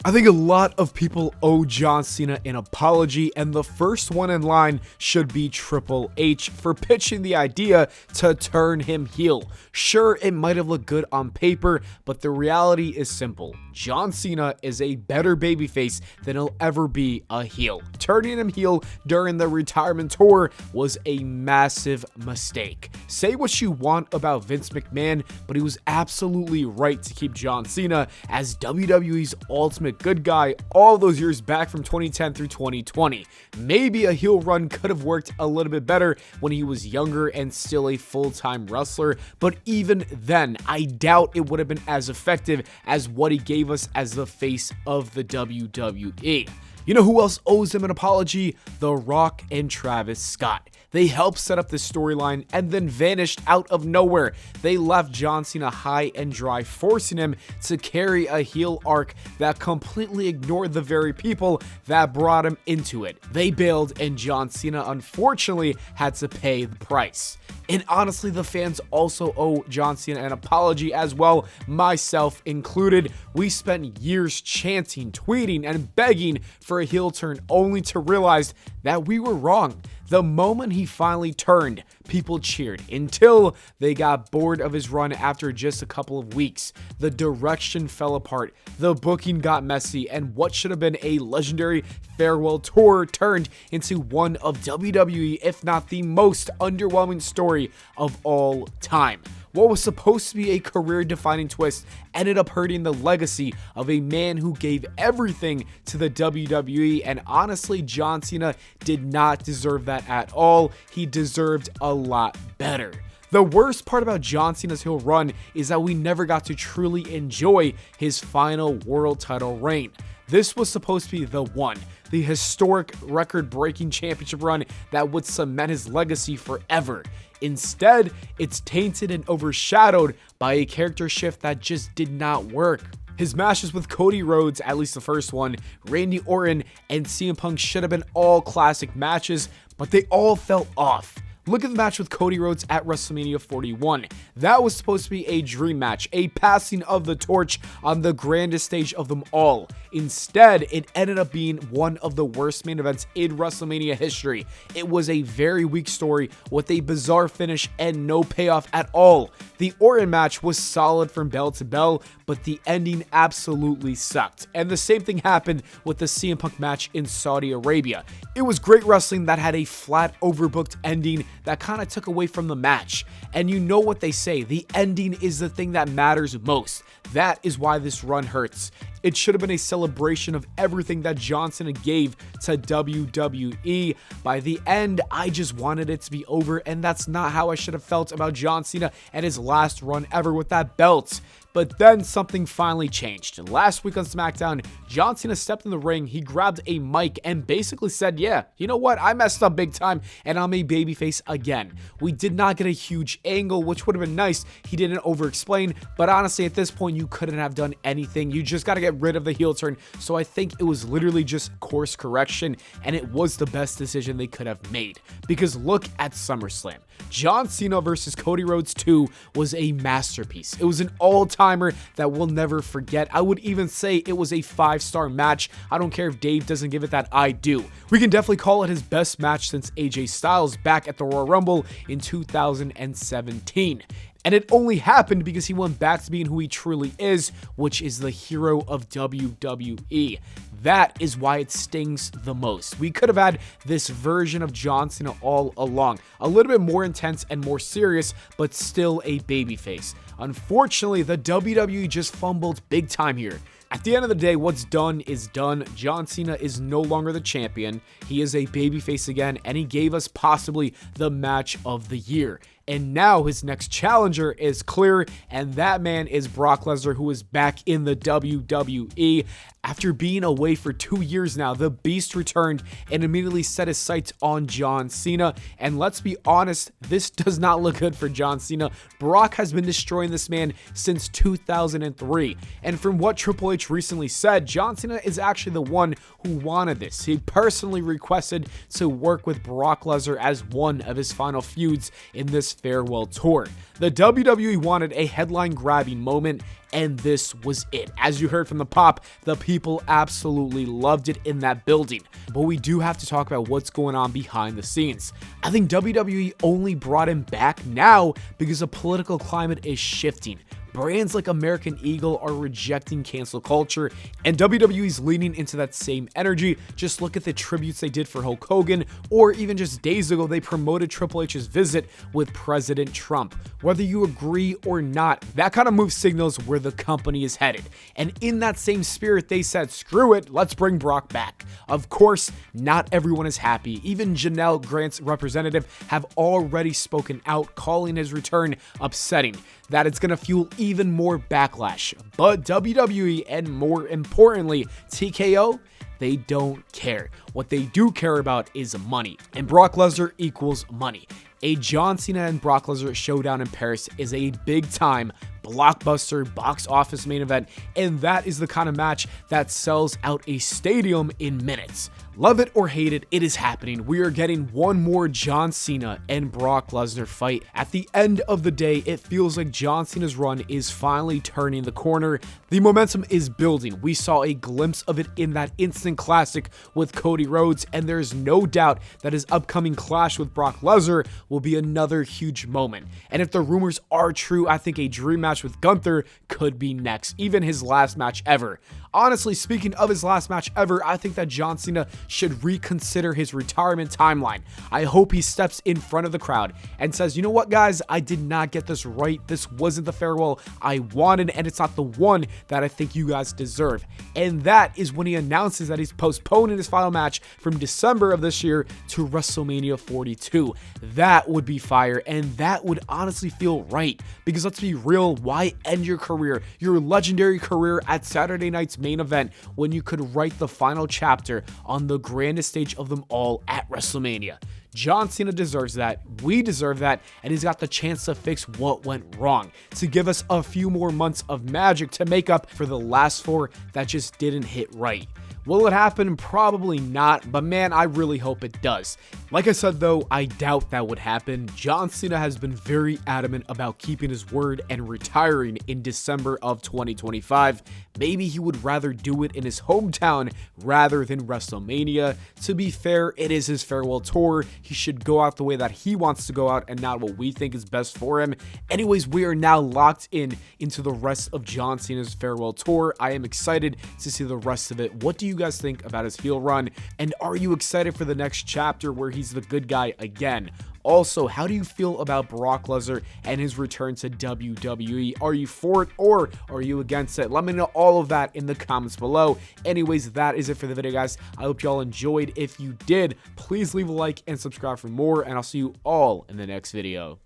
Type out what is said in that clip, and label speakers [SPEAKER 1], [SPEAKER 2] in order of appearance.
[SPEAKER 1] I think a lot of people owe John Cena an apology, and the first one in line should be Triple H for pitching the idea to turn him heel. Sure, it might have looked good on paper, but the reality is simple. John Cena is a better babyface than he'll ever be a heel. Turning him heel during the retirement tour was a massive mistake. Say what you want about Vince McMahon, but he was absolutely right to keep John Cena as WWE's ultimate good guy all those years back from 2010 through 2020. Maybe a heel run could have worked a little bit better when he was younger and still a full-time wrestler, but even then, I doubt it would have been as effective as what he gave us as the face of the WWE. You know who else owes him an apology? The Rock and Travis Scott. They helped set up this storyline and then vanished out of nowhere. They left John Cena high and dry, forcing him to carry a heel arc that completely ignored the very people that brought him into it. They bailed, and John Cena unfortunately had to pay the price. And honestly, the fans also owe John Cena an apology as well, myself included. We spent years chanting, tweeting, and begging for a heel turn, only to realize that we were wrong. The moment he finally turned, people cheered until they got bored of his run after just a couple of weeks. The direction fell apart, the booking got messy, and what should have been a legendary farewell tour turned into one of WWE, if not the most underwhelming story of all time. What was supposed to be a career-defining twist ended up hurting the legacy of a man who gave everything to the WWE, and honestly, John Cena did not deserve that at all. He deserved a lot better. The worst part about John Cena's heel run is that we never got to truly enjoy his final world title reign. This was supposed to be the one, the historic record-breaking championship run that would cement his legacy forever. Instead, it's tainted and overshadowed by a character shift that just did not work. His matches with Cody Rhodes, at least the first one, Randy Orton, and CM Punk should have been all classic matches, but they all fell off. Look at the match with Cody Rhodes at WrestleMania 41. That was supposed to be a dream match, a passing of the torch on the grandest stage of them all. Instead, it ended up being one of the worst main events in WrestleMania history. It was a very weak story with a bizarre finish and no payoff at all. The Orton match was solid from bell to bell, but the ending absolutely sucked. And the same thing happened with the CM Punk match in Saudi Arabia. It was great wrestling that had a flat, overbooked ending that kind of took away from the match. And you know what they say, the ending is the thing that matters most. That is why this run hurts. It should have been a celebration of everything that John Cena gave to WWE. By the end, I just wanted it to be over, and that's not how I should have felt about John Cena and his last run ever with that belt. But then something finally changed. Last week on SmackDown, John Cena stepped in the ring, he grabbed a mic and basically said, yeah, you know what, I messed up big time and I'm a babyface again. We did not get a huge angle, which would have been nice. He didn't over-explain, but honestly at this point you couldn't have done anything. You just got to get rid of the heel turn. So I think it was literally just course correction, and it was the best decision they could have made. Because look at SummerSlam. John Cena versus Cody Rhodes 2 was a masterpiece. It was an all-timer that we'll never forget. I would even say it was a 5-star match. I don't care if Dave doesn't give it that, I do. We can definitely call it his best match since AJ Styles back at the Royal Rumble in 2017. And it only happened because he went back to being who he truly is, which is the hero of WWE. That is why it stings the most. We could have had this version of John Cena all along. A little bit more intense and more serious, but still a babyface. Unfortunately, the WWE just fumbled big time here. At the end of the day, what's done is done. John Cena is no longer the champion. He is a babyface again, and he gave us possibly the match of the year. And now his next challenger is clear, and that man is Brock Lesnar, who is back in the WWE. After being away for 2 years now, the Beast returned and immediately set his sights on John Cena. And let's be honest, this does not look good for John Cena. Brock has been destroying this man since 2003. And from what Triple H recently said, John Cena is actually the one who wanted this. He personally requested to work with Brock Lesnar as one of his final feuds in this farewell tour. The WWE wanted a headline-grabbing moment, and this was it. As you heard from the pop, the people absolutely loved it in that building. But we do have to talk about what's going on behind the scenes. I think WWE only brought him back now because the political climate is shifting. Brands like American Eagle are rejecting cancel culture, and WWE's leaning into that same energy. Just look at the tributes they did for Hulk Hogan, or even just days ago, they promoted Triple H's visit with President Trump. Whether you agree or not, that kind of move signals where the company is headed. And in that same spirit, they said, screw it, let's bring Brock back. Of course, not everyone is happy. Even Janelle Grant's representative have already spoken out, calling his return upsetting, that it's going to fuel even more backlash. But WWE, and more importantly, TKO, they don't care. What they do care about is money, and Brock Lesnar equals money. A John Cena and Brock Lesnar showdown in Paris is a big-time blockbuster box office main event, and that is the kind of match that sells out a stadium in minutes. Love it or hate it, it is happening. We are getting one more John Cena and Brock Lesnar fight. At the end of the day, it feels like John Cena's run is finally turning the corner. The momentum is building. We saw a glimpse of it in that instant classic with Cody Rhodes, and there's no doubt that his upcoming clash with Brock Lesnar will be another huge moment. And if the rumors are true, I think a dream match with Gunther could be next, even his last match ever. Honestly, speaking of his last match ever, I think that John Cena should reconsider his retirement timeline. I hope he steps in front of the crowd and says, you know what, guys, I did not get this right. This wasn't the farewell I wanted, and it's not the one that I think you guys deserve. And that is when he announces that he's postponing his final match from December of this year to WrestleMania 42. That would be fire, and that would honestly feel right. Because let's be real, why end your career, your legendary career, at Saturday night's main event when you could write the final chapter on the grandest stage of them all at WrestleMania? John Cena deserves that, we deserve that, and he's got the chance to fix what went wrong, to give us a few more months of magic to make up for the last 4 that just didn't hit right. Will it happen? Probably not, but man, I really hope it does. Like I said though, I doubt that would happen. John Cena has been very adamant about keeping his word and retiring in December of 2025. Maybe he would rather do it in his hometown rather than WrestleMania. To be fair, it is his farewell tour. He should go out the way that he wants to go out and not what we think is best for him. Anyways, we are now locked into the rest of John Cena's farewell tour. I am excited to see the rest of it. What do you guys think about his heel run? And are you excited for the next chapter where he's the good guy again? Also, how do you feel about Brock Lesnar and his return to WWE? Are you for it or are you against it? Let me know all of that in the comments below. Anyways, that is it for the video, guys. I hope y'all enjoyed. If you did, please leave a like and subscribe for more, and I'll see you all in the next video.